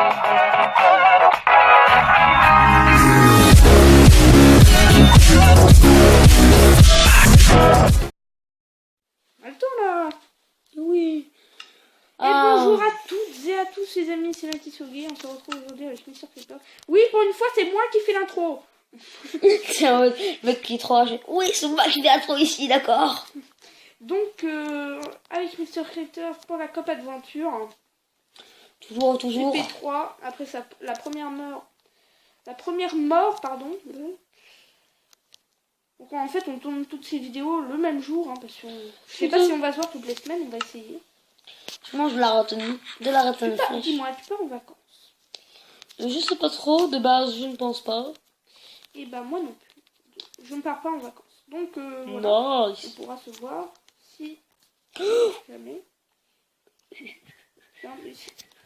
Attends là. Oui. Et bonjour à toutes et à tous les amis, c'est Mathieu Soguet, on se retrouve aujourd'hui avec Mr. Creeper. Oui, pour une fois, c'est moi qui fais l'intro. Tiens, le mec qui est trop âgé. Oui, c'est moi qui vais intro ici, d'accord. Donc, avec Mr. Creeper pour la Cop Adventure, Toujours. GP3, après la première mort, pardon. Donc en fait, on tourne toutes ces vidéos le même jour, hein, parce que je sais pas si on va se voir toutes les semaines, on va essayer. Je mange de la retenue. Fraîche. Dis-moi, tu pars en vacances? Je sais pas trop, de base, je ne pense pas. Et bah moi non plus. Je ne pars pas en vacances. Donc voilà, Nice. on pourra se voir si jamais.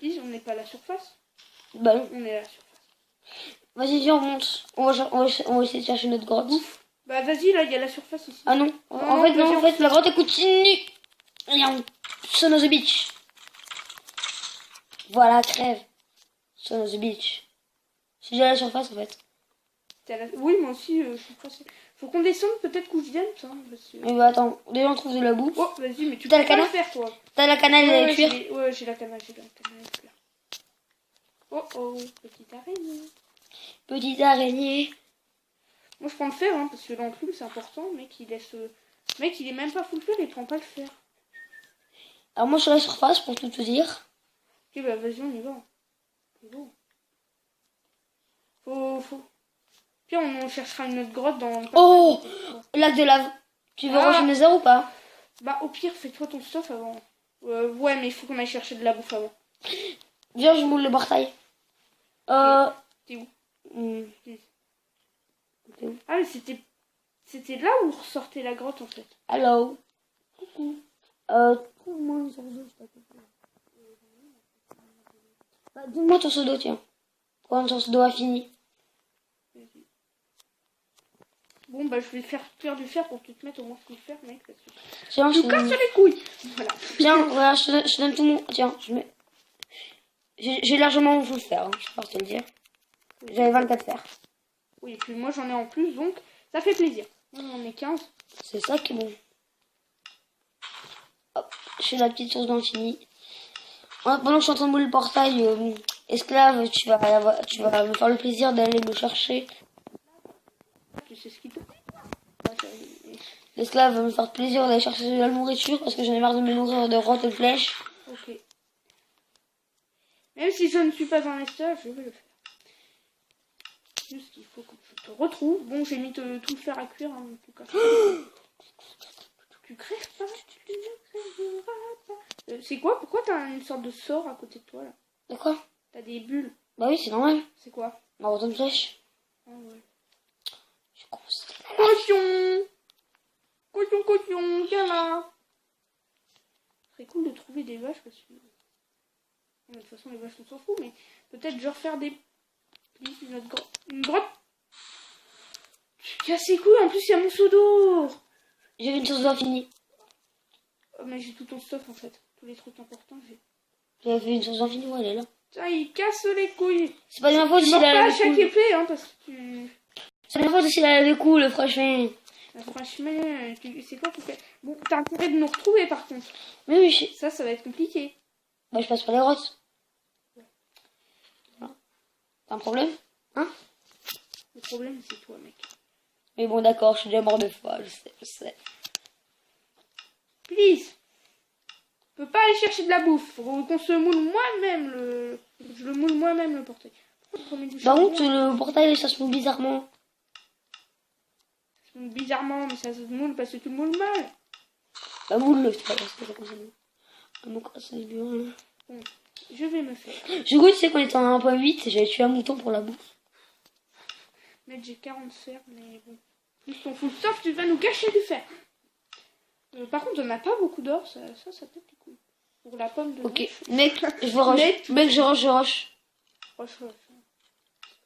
Dis, on n'est pas à la surface. Bah non. On est à la surface. Vas-y, viens, on monte. On va essayer de chercher notre grotte. Ouf. Bah vas-y, là, il y a la surface ici. Ah non. En fait, la grotte elle continue. Viens, Son of the Beach. Voilà, crève. Son of the Beach. C'est déjà à la surface en fait. Oui, moi aussi, je suis pressée. Faut qu'on descende peut-être qu'où je vienne, ça. Mais bah attends, déjà on trouve de la bouffe. Oh, vas-y, mais tu T'as peux le pas le canard faire, toi. T'as la canne à cuire? Ouais, j'ai la canne à cuire. Oh, petite araignée. Petite araignée. Moi, je prends le fer, hein, parce que l'enclume, c'est important. Le mec, il est même pas full fer, il prend pas le fer. Alors moi je suis à la surface pour tout te dire. Ok, bah vas-y, on y va. C'est beau. Faut... Puis on cherchera une autre grotte dans... Oh, lac de lave. Tu veux Roche Nether ou pas? Bah au pire, fais-toi ton stuff avant. Ouais, mais il faut qu'on aille chercher de la bouffe avant. Viens, je moule le portail. T'es où? T'es où? Ah, mais c'était là où ressortait la grotte, en fait. Hello. Coucou. Trouve-moi une source d'eau, s'il te plaît. Bah, donne-moi ton seau d'eau, tiens. Pour une source d'eau infinie. Bon, bah je vais faire cuire du fer pour que tu te mettes au moins full fer, mec. Parce que... Tiens, je casse les couilles. Voilà. Tiens, voilà, je te donne tout mon... Tiens, je mets... J'ai largement mon full fer, hein, je peux te le dire. J'avais 24 fer. Oui, et puis moi j'en ai en plus, donc ça fait plaisir. Moi j'en ai 15. C'est ça qui est bon. Hop, je fais la petite source d'infini. Pendant que je suis en train de mouler le portail, esclave, tu vas me faire le plaisir d'aller me chercher. Tu sais ce qu'il te L'esclave va me faire plaisir d'aller chercher de la nourriture parce que j'en ai marre de me nourrir de rottes et de flèches. Ok. Même si je ne suis pas un esclave, je vais le faire. Juste qu'il faut que je te retrouve. Bon, j'ai mis tout le fer à cuire, hein, en tout cas. Tu crèves pas, tu ne crèveras pas. C'est quoi? Pourquoi t'as une sorte de sort à côté de toi, là? De quoi? T'as des bulles. Bah oui, c'est normal. C'est quoi? Ma route de flèche. Ah ouais. Je conseille. Cochon, viens là. Ce serait cool de trouver des vaches parce que... De toute façon, les vaches, on s'en fout, mais peut-être genre faire une grotte. C'est assez cool, en plus il y a mon seau d'eau. J'ai une source d'infini. Oh, mais j'ai tout ton stuff en fait. Tous les trucs importants, j'ai. J'avais fait une source d'infini, ouais, elle est là. Tiens, il casse les couilles. C'est pas de ma faute si Tu elle mords pas a à chaque épée, hein, parce que tu... C'est de ma faute si elle a des coups, le franchement. Franchement, c'est quoi pour que... Bon, t'as intérêt de nous retrouver par contre. Mais oui, Ça va être compliqué. bah je passe par les grottes. Voilà. T'as un problème? Hein? Le problème, c'est toi, mec. Mais bon, d'accord, je suis déjà mort 2 fois, je sais. Please. Je peux pas aller chercher de la bouffe. Faut qu'on se moule moi-même Je le moule moi-même le portail. Par contre, le portail, ça se moule bizarrement. Ça se moule bizarrement, mais ça se moule parce que tu le moules mal. Bah moule-le, c'est pas grave, c'est comme ça. Ah, mon cas, c'est bien. Bon, je vais me faire. Du coup, tu sais, quand on était en 1.8, j'avais tué un mouton pour la bouffe. Mec, j'ai 40 fer, mais bon. Plus ton full stuff, tu vas nous gâcher du fer. Par contre, on n'a pas beaucoup d'or, ça peut être cool. Pour la pomme de... Ok, mec, je veux rush. Mec, je rush. Rush.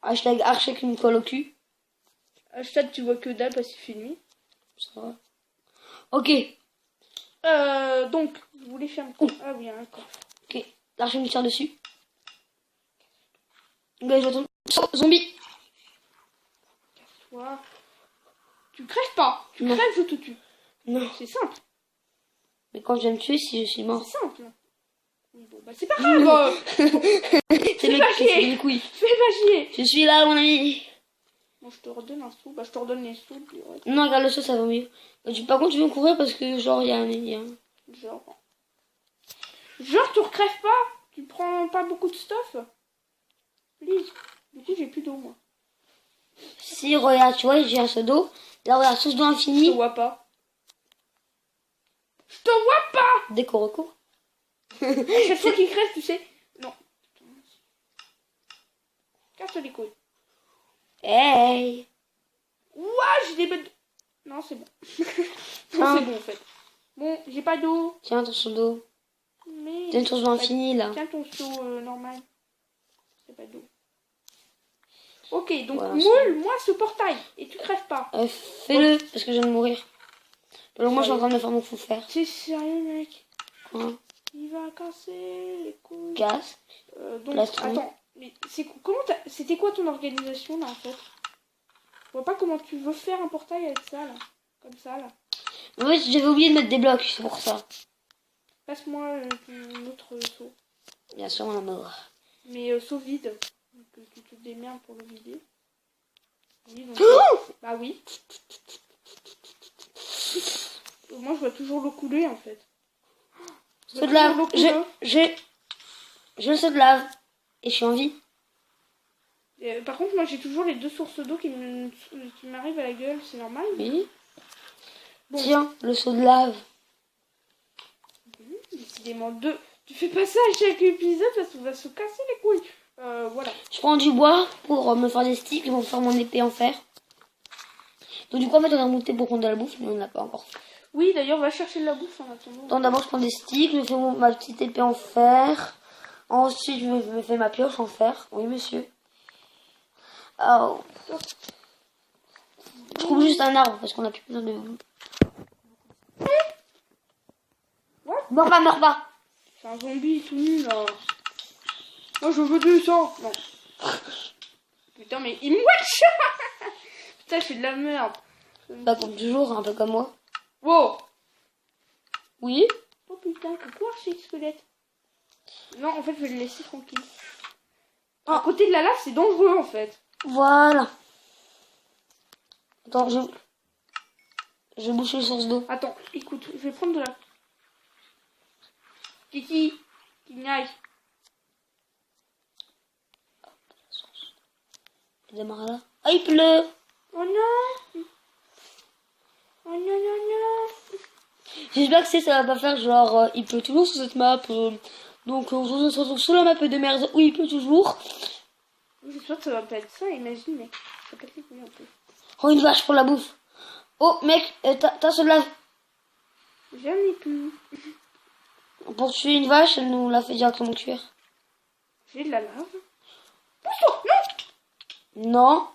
Hashtag archec une colle au cul. Hashtag tu vois que dalle parce qu'il fait nuit. Ça va. Ok. Donc, je voulais faire un coffre. Ah oui, un coffre. Ok, l'archer me tire dessus. Gars, je tombe. Zombie. Casse-toi. Tu crèves pas. Tu Non. crèves, je te tue. Non. C'est simple. Mais quand je vais me tuer, si je suis mort. C'est simple. Oui, bon, bah c'est pas grave. C'est le pas mec qui chier. fait les couilles. Fais pas chier. Je suis là, mon ami. Bon, je te redonne un sou. Bah, je te redonne les sous. Puis, ouais, Non, regarde le saut, ça va mieux. Par contre, tu veux me couvrir parce que, genre, il y a un. genre. Genre, tu recrèves pas. Tu prends pas beaucoup de stuff. Please. Du coup, j'ai plus d'eau, moi. Si, regarde, tu vois, j'ai un seau d'eau. Là, regarde, source d'eau Je te infinie. vois pas. Je te vois pas. Dès qu'on recourt. Chaque fois qu'il crève, tu sais. Non. Casse les couilles. Hey. Ouah, j'ai des bêtes. Non, c'est bon. Non, Hein. c'est bon, en fait. Bon, j'ai pas d'eau. Tiens, ton seau d'eau. Mais. T'as une source d'eau infinie, là. Tiens ton seau normal. C'est pas d'eau. Ok, donc Voilà, moule-moi ce portail. Et tu crèves pas. Fais-le, parce que je viens de mourir. Alors, moi, je suis en train de me faire mon fou faire. C'est sérieux, mec. Hein. Il va casser les couilles. Casse. Donc, Plastron. attends. Mais c'était quoi ton organisation, là, en fait? Je vois pas comment tu veux faire un portail avec ça, là. Comme ça, là. En fait, j'avais oublié de mettre des blocs, c'est pour ça. Passe-moi ton autre seau. Bien sûr, mon amour. Mais seau vide. Donc, tu te démerdes pour le vider. Oui, donc, bah oui. Moi, je vois toujours l'eau couler, en fait. Je Saut vois de lave. toujours l'eau couler. Je le saut de lave. Et je suis en vie. Par contre, moi, j'ai toujours les deux sources d'eau qui m'arrivent à la gueule. C'est normal. Oui. Bon. Tiens, le saut de lave. Décidément, deux. Tu fais pas ça à chaque épisode parce qu'on va se casser les couilles. Voilà. Je prends du bois pour me faire des sticks et pour faire mon épée en fer. Donc du coup, en fait, on a monté pour prendre de la bouffe, mais on n'a pas encore fait. Oui, d'ailleurs, va chercher de la bouffe en attendant. Donc d'abord, je prends des sticks, je fais ma petite épée en fer. Ensuite, je me fais ma pioche en fer. Oui, monsieur. Oh. Je trouve juste un arbre parce qu'on a plus besoin de... Ouais. Meurs pas. C'est un zombie tout nu là. Moi je veux du sang. Non. Putain, mais il me wesh. Putain, je fais de la merde. Pas comme toujours, un peu comme moi. Wow. Oui. Oh putain, coucou archi-squelette. Non, en fait, je vais le laisser tranquille. À côté de la lave, c'est dangereux en fait. Voilà. Attends, je bouche les sources d'eau. Attends, écoute, je vais prendre de la... Kiki, Kignaille. Il démarre là. Ah, il pleut. Oh non. Oh non, non, non. J'espère que ça va pas faire genre il pleut toujours sur cette map. Donc on se retrouve sur la map de merde où il pleut toujours. J'espère que ça va pas être ça, imagine, mec. Ça pète les couilles un peu. Oh, une vache pour la bouffe. Oh mec, t'as ce lave. J'en ai plus. Pour tuer une vache, elle nous l'a fait directement cuire. J'ai de la lave. Pousse-toi, non. Non.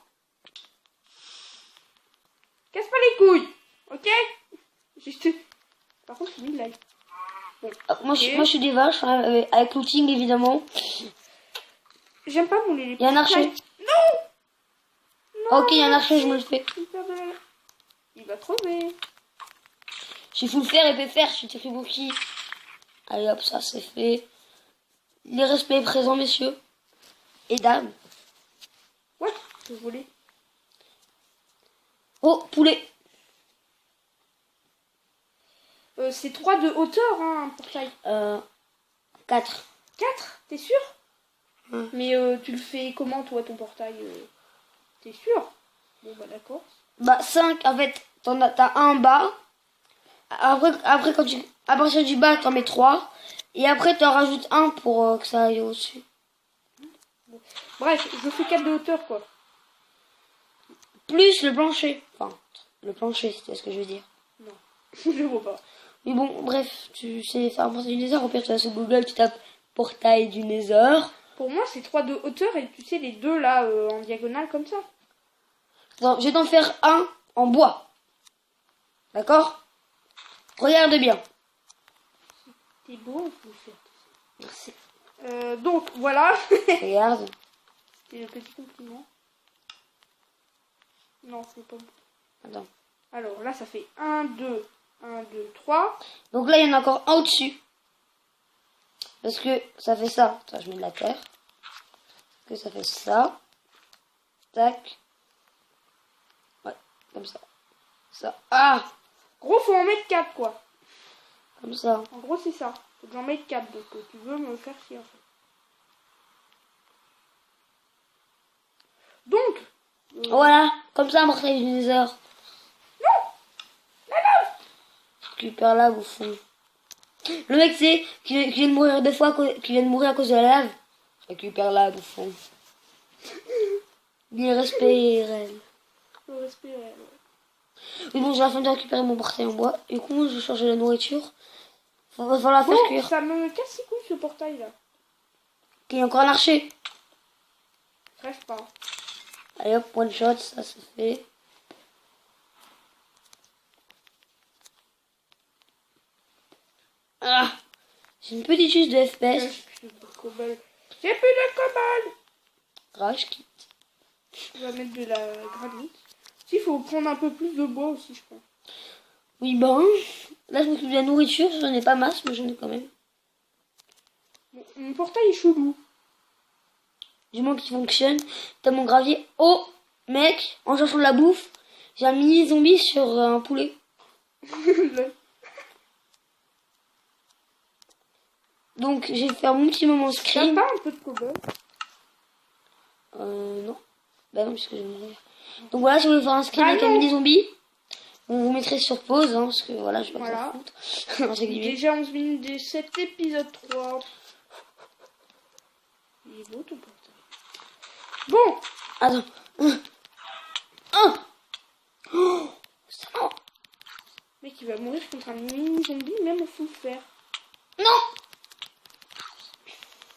Casse pas les couilles, ok? Juste... Par contre, j'ai mis de l'ail. Bon, Moi, ok. je suis des vaches hein, avec looting évidemment. J'aime pas mouler les Il y a un archer. Non. Ok, il y a un archer, je me le fais. Il perd de la lave. Il va crever. J'ai full fer et faire, je suis Tribuki. Allez hop, ça c'est fait. Les respects présents, messieurs. Et dames. Ouais, je voulais. Oh, poulet. C'est 3 de hauteur, hein, un portail. 4. 4, t'es sûr? Mais tu le fais comment, toi, ton portail T'es sûr? Bon, bah d'accord. Bah 5, en fait, t'as un en bas. Après quand à partir du bas, t'en mets 3. Et après, t'en rajoutes un pour que ça aille au-dessus. Bref, je fais 4 de hauteur, quoi. Plus le plancher. Enfin, le plancher, c'est ce que je veux dire. Non, je vois pas. Mais bon, bref, tu sais faire un portail du Nether. Au pire, tu vas sur Google, tu tapes portail du Nether. Pour moi, c'est 3 de hauteur et tu sais, les deux là, en diagonale, comme ça. Non, je vais t'en faire un en bois. D'accord? Regarde bien. T'es beau, on peut le faire. Merci. Donc, voilà. Regarde. C'est le petit compliment. Non, c'est pas bon. Attends. Alors là, ça fait 1, 2, 1, 2, 3. Donc là, il y en a encore un au-dessus. Parce que ça fait ça. Attends, je mets de la terre. Parce que ça fait ça. Tac. Ouais, comme ça. Ça. Ah! Gros, faut en mettre 4, quoi. Comme ça. En gros, c'est ça. Faut que j'en mette 4, donc tu veux me faire chier, en fait. Donc, Voilà. Comme ça, mortel du Nether. non, Récupère là, au fond. Le mec, c'est qui vient de mourir 2 fois, qui vient de mourir à cause de la lave. Récupère là, au fond. Bien respect, Ren. le respect, ouais. Oui, bon, j'ai la fin de récupérer mon portail en bois. Du coup, je vais changer la nourriture. Va falloir la faire Bon, cuire. ça me casse les couilles, ce portail, là. Ok, il y a encore un archer. Rêve pas. Allez hop, one shot, ça c'est fait. Ah, j'ai une petite chute de FPS. J'ai plus de cobble. J'ai plus de cobble. Rage quitte. On va mettre de la granite. Il faut prendre un peu plus de bois aussi, je pense. Oui, ben, là je m'occupe de la nourriture, j'en ai pas masse, mais j'en ai quand même. Bon, mon portail est chelou. Du moins qu'il fonctionne. T'as mon gravier. Oh, mec, en cherchant de la bouffe, j'ai un mini zombie sur un poulet. Donc, je vais faire mon petit moment T'as screen. pas un peu de cobble? Non. Bah non, puisque je vais mourir. Donc voilà, si vous voulez faire un screen Ah avec un non. mini zombie, vous mettrez sur pause, hein, parce que voilà, je vais pas Voilà. m'en foutre. Entre guillemets. Déjà 11 minutes de cet épisode 3. Il est beau ton portail. Bon, Attends. Oh, ça non. mec, il va mourir contre un mini zombie, même au full fer. Non.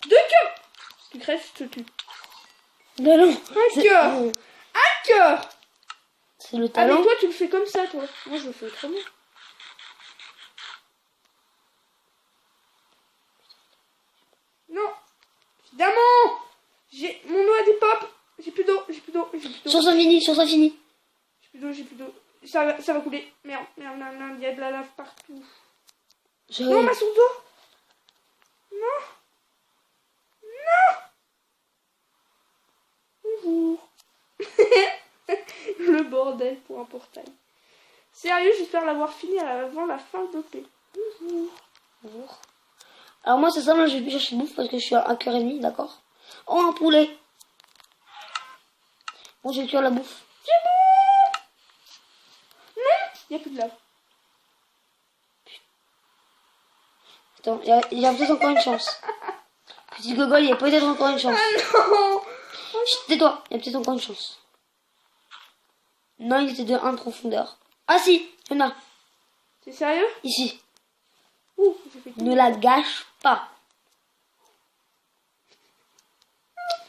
2 cœurs. Tu crèves, je te tue. Bah non. Un cœur. Un cœur. C'est le Ah, talent. mais toi, tu le fais comme ça, toi. Moi, je le fais autrement. Non. Évidemment. J'ai mon eau a des pop. J'ai plus d'eau, j'ai plus d'eau, j'ai plus d'eau. Sur ça fini, sur ça fini. J'ai plus d'eau, j'ai plus d'eau. Ça va couler. Merde, merde, merde, merde, il y a de la lave partout. Non, ma source d'eau. Non. Non. Bonjour. Le bordel pour un portail. Sérieux, j'espère l'avoir fini avant la fin de l'OP. Bonjour. Alors moi c'est ça, moi je vais plus chercher de bouffe parce que je suis à 1h30, d'accord. Oh un poulet. Bon je vais cuire la bouffe. C'est bon. Non, il n'y a plus de lave. Attends, il y a peut-être encore une chance. Petit gogol, il y a peut-être encore une chance. Ah non. Chut, tais-toi, il y a peut-être encore une chance. Non, il était de 1 de profondeur. Ah si, il y en a. C'est sérieux? Ici. Ouh, j'ai fait Ne la gâche pas.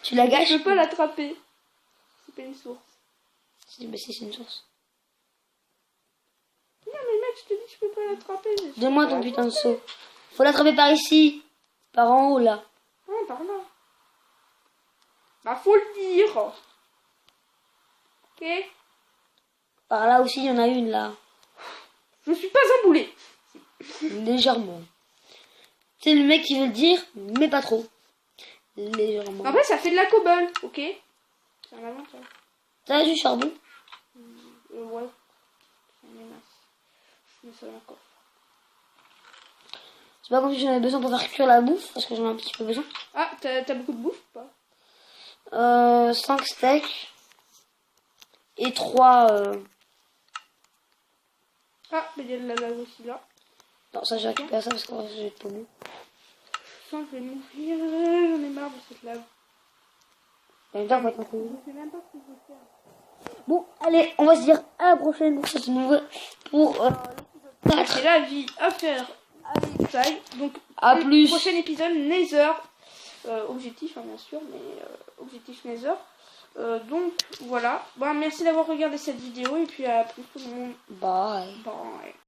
Tu la gâches? Je peux pas l'attraper. C'est pas une source. Mais si, c'est une source. Non mais mec, je te dis, je peux pas l'attraper. Donne-moi ton putain de seau. Faut l'attraper par ici. Par en haut, là. Ah, par là. Bah, faut le dire. Ok. Par là aussi, il y en a une, là. Je suis pas un boulet. Légèrement. C'est le mec qui veut le dire, mais pas trop. Légèrement. Après, ça fait de la cobble, ok. C'est un avantage. T'as du charbon? Ouais. J'en ai masse. Je mets ça dans le coffre. C'est pas comme si j'en avais besoin pour faire cuire la bouffe, parce que j'en ai un petit peu besoin. Ah, t'as beaucoup de bouffe ou pas? 5 steaks. Et 3... Ah, mais il y a de la lave aussi là. Non, ça j'ai récupéré ça parce que je vais être paumé. Je sens que je vais mourir. J'en ai marre de cette lave. En même temps, on va être un peu... Je sais même pas ce que je vais faire. Bon, allez, on va se dire à la prochaine pour cette nouvelle... Pour... 4. C'est la vie à faire avec taille. Donc, À le plus. prochain épisode, Nether. Objectif, hein, bien sûr, mais objectif Nether. Donc, voilà. Bon, merci d'avoir regardé cette vidéo et puis à plus tout le monde. Bye. Bye.